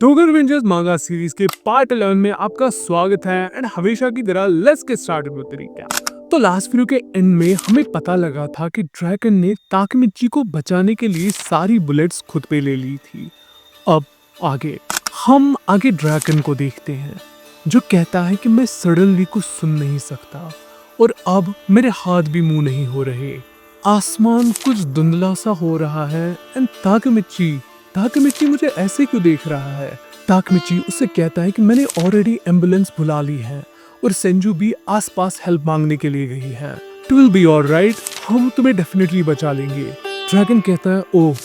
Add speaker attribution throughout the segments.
Speaker 1: टोगन rangers मांगा series के part 11 में आपका स्वागत है एंड हमेशा की तरह let's get started with the recap. तो लास्ट वीडियो के एंड में हमें पता लगा था कि ड्रैगन ने ताकेमिची को बचाने के लिए सारी बुलेट्स खुद पे ले ली थी। अब हम आगे ड्रैगन को देखते हैं जो कहता है कि मैं सडनली कुछ सुन नहीं सकता और अब मेरे हाथ भी मूव नहीं हो रहे। आसमान कुछ धुंधला सा हो रहा है एंड ताकेमिची मुझे ऐसे क्यों देख रहा है। ताकेमिची उससे कहता है कि मैंने ऑलरेडी एम्बुलेंस बुला ली है और सेंजू भी आसपास हेल्प मांगने के लिए गई है। इट विल बी ऑलराइट, हम तुम्हें डेफिनेटली बचा लेंगे। ड्रैगन कहता है ओह,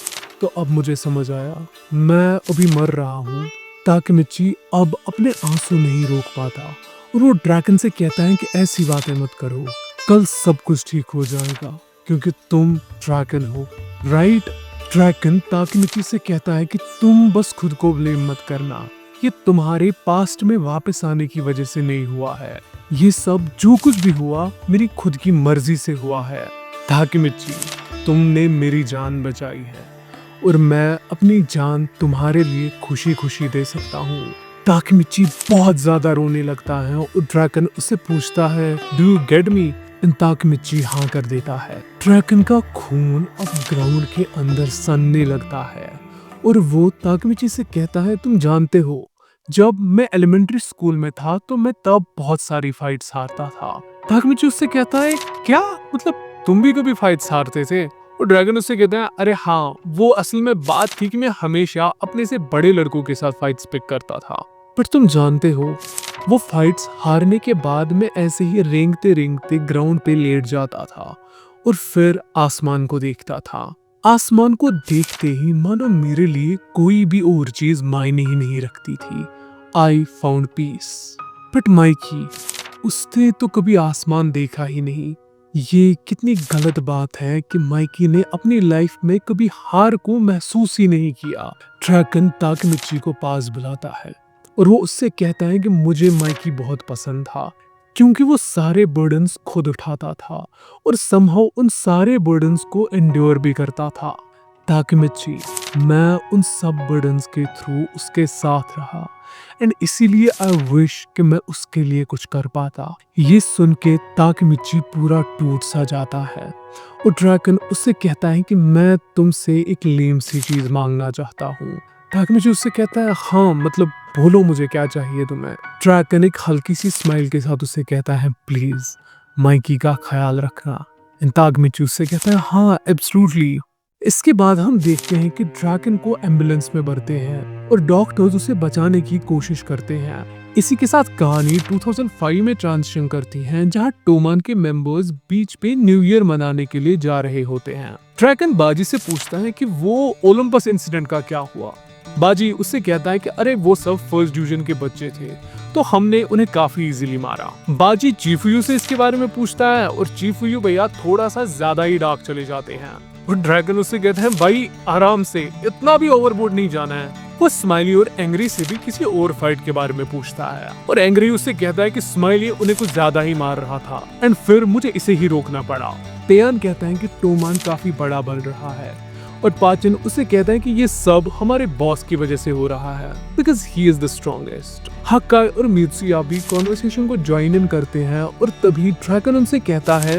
Speaker 1: तो अब मुझे समझ आया, मैं अभी मर रहा हूँ। ताकेमिची अब अपने आंसू नहीं रोक पाता और वो ड्रैगन से कहता है कि ऐसी बातें मत करो, कल सब कुछ ठीक हो जाएगा क्योंकि तुम ड्रैगन हो, राइट। ड्रैगन ताकेमिची से कहता है कि तुम बस खुद को ब्लेम मत करना, ये तुम्हारे पास्ट में वापस आने की वजह से नहीं हुआ है, ये सब जो कुछ भी हुआ मेरी खुद की मर्जी से हुआ है। ताकेमिची, तुमने मेरी जान बचाई है और मैं अपनी जान तुम्हारे लिए खुशी खुशी दे सकता हूँ। ताकेमिची बहुत ज्यादा रोने लगता है और ड्रैगन उससे पूछता है do you get me? Takemichi हाँ कर देता है। ड्रैगन का खून अब ग्राउंड के अंदर सनने लगता है और वो ताकेमिची से कहता है तुम जानते हो, जब मैं एलिमेंट्री स्कूल में था तो मैं तब बहुत सारी फाइट्स हारता था। ताकेमिची उससे कहता है क्या मतलब तुम भी कभी फाइट्स हारते थे? और ड्रैगन उससे कहता है अरे हाँ, वो असल में बात थी कि मैं हमेशा अपने से बड़े लड़कों के साथ फाइट्स पिक करता था, पर तुम जानते हो वो फाइट्स हारने के बाद मैं ऐसे ही रेंगते रेंगते ग्राउंड पे लेट जाता था और फिर आसमान को देखता था। आसमान को देखते ही मानो मेरे लिए कोई भी और चीज मायने ही नहीं रखती थी। I found peace. But Mikey, उसने तो कभी आसमान देखा ही नहीं। ये कितनी गलत बात है कि माइकी ने अपनी लाइफ में कभी हार को महसूस ही नहीं किया। ड्रैगन ताकेमिची को पास बुलाता है और वो उससे कहता है कि मुझे माइकी बहुत पसंद था क्योंकि वो सारे बर्डन्स खुद उठाता था और समहाउ उन सारे बर्डन्स को एंड्योर भी करता था। ताकेमिची, मैं उन सब बर्डन्स के थ्रू उसके साथ रहा एंड इसीलिए आई विश कि मैं उसके लिए कुछ कर पाता। ये सुन के ताकेमिची पूरा टूट सा जाता है और ड्रैगन उससे कहता है कि मैं तुमसे एक लेम सी चीज मांगना चाहता हूँ। ताकेमिची उससे कहता है हाँ मतलब बोलो मुझे क्या चाहिए तुम्हें। ड्रैगन एक हल्की सी स्माइल के साथ उससे कहता है प्लीज माइकी का ख्याल रखना। ताकेमिची उससे कहता है हाँ एब्सोल्युटली। इसके बाद हम देखते हैं कि ड्रैगन को एम्बुलेंस में भरते हैं और डॉक्टर्स उसे बचाने की कोशिश करते हैं। इसी के साथ कहानी 2005 में ट्रांजिशन करती है जहां टोमान के मेंबर्स बीच पे न्यू ईयर मनाने के लिए जा रहे होते हैं। ड्रैगन बाजी से पूछता है कि वो ओलंपस इंसिडेंट का क्या हुआ। बाजी उससे कहता है कि अरे वो सब फर्स्ट डिवीजन के बच्चे थे तो हमने उन्हें काफी इजीली मारा। बाजी चीफुयू से इसके बारे में पूछता है और चीफुयू भैया थोड़ा सा ज्यादा ही डार्क चले जाते हैं और ड्रैगन उससे कहते हैं भाई आराम से, इतना भी ओवरबोर्ड नहीं जाना है। वो स्माइली और एंग्री से भी किसी और फाइट के बारे में पूछता है और एंग्री उससे कहता है कि स्माइली उन्हें कुछ ज्यादा ही मार रहा था एंड फिर मुझे इसे ही रोकना पड़ा। तेयान कहता है कि टोमान काफी बड़ा बन रहा है और पाचन उसे कहता है कि ये सब हमारे बॉस की वजह से हो रहा है because he is the strongest. हक्काई और मित्सुया भी कॉन्वर्सेशन को ज्वाइन इन करते हैं और तभी ड्रैगन उनसे कहता है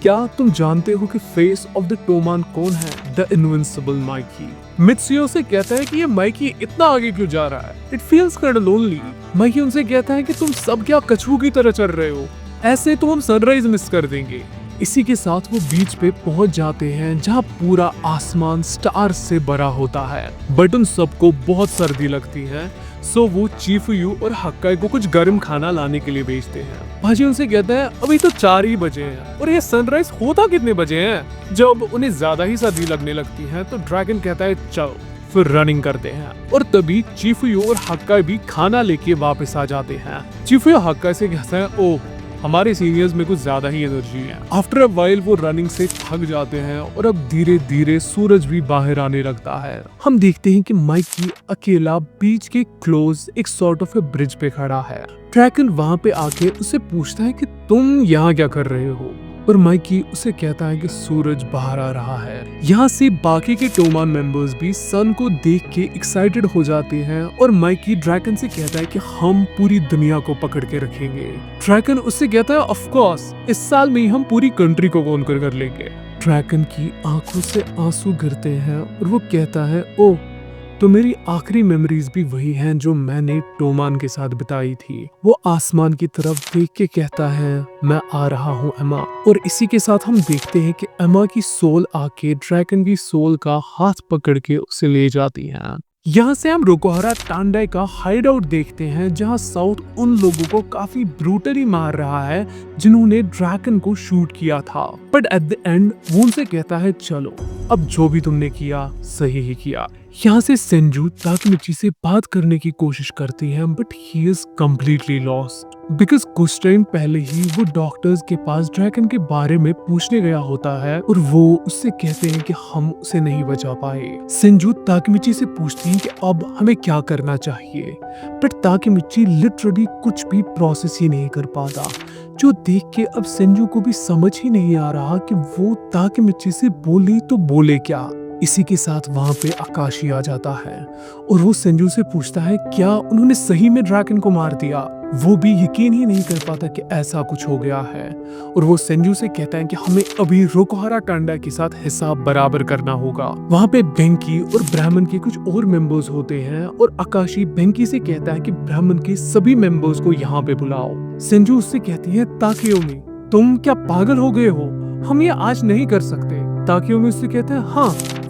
Speaker 1: क्या तुम जानते हो कि फेस ऑफ द टोमान कौन है? The invincible Mikey. मित्सुया से कहता है कि ये माइकी इतना आगे क्यों जा रहा है, it feels kind of lonely. Mikey उनसे कहता है कि तुम सब क्या कछुओं की तरह चल रहे हो, ऐसे तो हम सनराइज मिस कर देंगे। इसी के साथ वो बीच पे पहुंच जाते हैं जहां पूरा आसमान स्टार से भरा होता है बट उन सबको बहुत सर्दी लगती है सो वो चीफुयू और हक्काई को कुछ गर्म खाना लाने के लिए भेजते हैं। भाजी उनसे कहता है अभी तो 4 ही बजे हैं और ये सनराइज होता कितने बजे हैं? जब उन्हें ज्यादा ही सर्दी लगने लगती है तो ड्रैगन कहता है चलो फिर रनिंग करते हैं और तभी चीफुयू और हक्काई भी खाना लेके वापस आ जाते हैं। चीफुयू हक्काई से कहता है ओह हमारे सीनियर्स में कुछ ज्यादा ही एनर्जी है। आफ्टर अ वाइल वो रनिंग से थक जाते हैं और अब धीरे धीरे सूरज भी बाहर आने लगता है। हम देखते हैं कि माइकी अकेला बीच के क्लोज एक सॉर्ट ऑफ ए ब्रिज पे खड़ा है। ड्रैगन वहां पे आके उससे पूछता है कि तुम यहाँ क्या कर रहे हो? और माइकी उसे कहता है कि सूरज बाहर आ रहा है। यहाँ से बाकी के टोमान मेंबर्स भी सन को देख के एक्साइटेड हो जाते हैं और माइकी ड्रैकन से कहता है कि हम पूरी दुनिया को पकड़ के रखेंगे। ड्रैकन उससे कहता है ऑफ कोर्स इस साल में ही हम पूरी कंट्री को कॉन्कर कर लेंगे। ड्रैकन की आंखों से आंसू गिरते हैं और वो कहता है ओह तो मेरी आखिरी मेमोरीज भी वही हैं जो मैंने टोमान के साथ बिताई थी। वो आसमान की तरफ देख के कहता है मैं आ रहा हूँ एमा। और इसी के साथ हम देखते हैं कि एमा की सोल आके ड्रैगन की सोल का हाथ पकड़ के उसे ले जाती है। यहाँ से हम रोकोहारा टांडाई का हाइड आउट देखते हैं जहाँ साउथ उन लोगों को काफी ब्रूटली मार रहा है जिन्होंने ड्रैगन को शूट किया था। बट एट द एंड वो उनसे कहता है चलो अब जो भी तुमने किया सही ही किया। यहाँ से सेंजू ताकेमिची से बात करने की कोशिश करती है but he is completely lost because कुछ टाइम पहले ही वो डॉक्टर्स के पास ड्रैगन के बारे में पूछने गया होता है और वो उससे कहते हैं कि हम उसे नहीं बचा पाए। सेंजू ताकेमिची से पूछती है कि अब हमें क्या करना चाहिए बट ताकेमिची लिटरली कुछ भी प्रोसेस ही नहीं कर पाता जो देख के अब सेंजू को भी समझ ही नहीं आ रहा कि वो ताकेमिची से बोले तो बोले क्या। इसी के साथ वहां पे आकाशी आ जाता है और वो सेंजू से पूछता है क्या उन्होंने सही में ड्रैगन को मार दिया। वो भी यकीन ही नहीं कर पाता कि ऐसा कुछ हो गया है और वो सेंजू से कहता है कि हमें अभी रोकोहारा टांडा के साथ हिसाब बराबर करना होगा। वहां पे बेंकी और ब्राह्मण के कुछ और मेंबर्स होते हैं और आकाशी बेंकी से कहता है कि ब्राह्मण के सभी मेंबर्स को यहाँ पे बुलाओ। सेंजू उससे कहती है ताकेयोमी तुम क्या पागल हो गए हो, हम ये आज नहीं कर सकते। ताकेयोमी उससे कहते हैं हाँ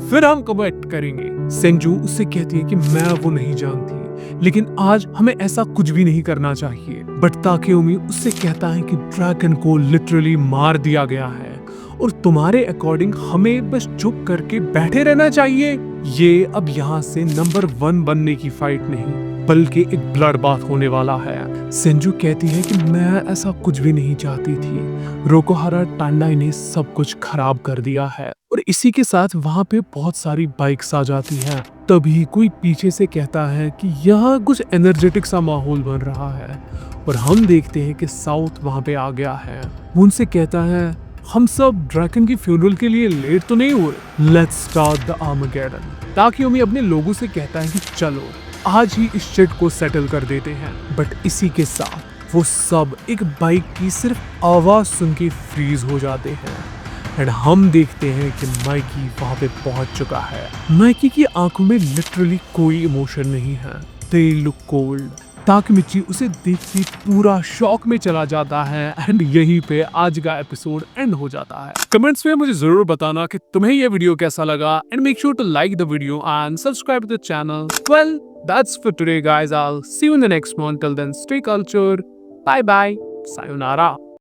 Speaker 1: फिर हम कमिट करेंगे। सेंजू उससे कहती है कि मैं वो नहीं जानती लेकिन आज हमें ऐसा कुछ भी नहीं करना चाहिए। बट ताकेयोमी उससे कहता है कि ड्रैगन को लिटरली मार दिया गया है और तुम्हारे अकॉर्डिंग हमें बस चुप करके बैठे रहना चाहिए। ये अब यहाँ से नंबर 1 बनने की फाइट नहीं बल्कि एक ब्लड बाथ होने वाला है। सेंजू कहती है कि मैं ऐसा कुछ भी नहीं चाहती थी, रोकोहारा टांडाई ने सब कुछ खराब कर दिया है। और इसी के साथ वहाँ पे बहुत सारी बाइक्स आ जाती हैं। तभी कोई पीछे से कहता है कि यहाँ कुछ एनर्जेटिक सा माहौल बन रहा है और हम देखते हैं कि साउथ वहाँ पे आ गया है। वो उनसे कहता है हम सब ड्रैगन की फ्यूनरल के लिए लेट तो नहीं हो रहे, लेट्स स्टार्ट द आर्मागेडन। ताकेयोमी अपने लोगों से कहता है कि चलो आज ही इस शिट को सेटल कर देते हैं। बट इसी के साथ वो सब एक बाइक की सिर्फ आवाज सुन के फ्रीज हो जाते हैं एंड हम देखते हैं कि माइकी वहां पे पहुंच चुका है। माइकी की आंखों में लिटरली कोई इमोशन नहीं है, दे लुक कोल्ड। ताकेमिची उसे देखते पूरा शॉक में चला जाता है एंड यहीं पे आज का एपिसोड एंड हो जाता है। कमेंट्स में मुझे जरूर बताना कि तुम्हें ये वीडियो कैसा लगा and make sure to like the video and subscribe to the channel. Well that's for today guys, I'll see you in the next one. Till then stay cultured, bye bye, sayonara.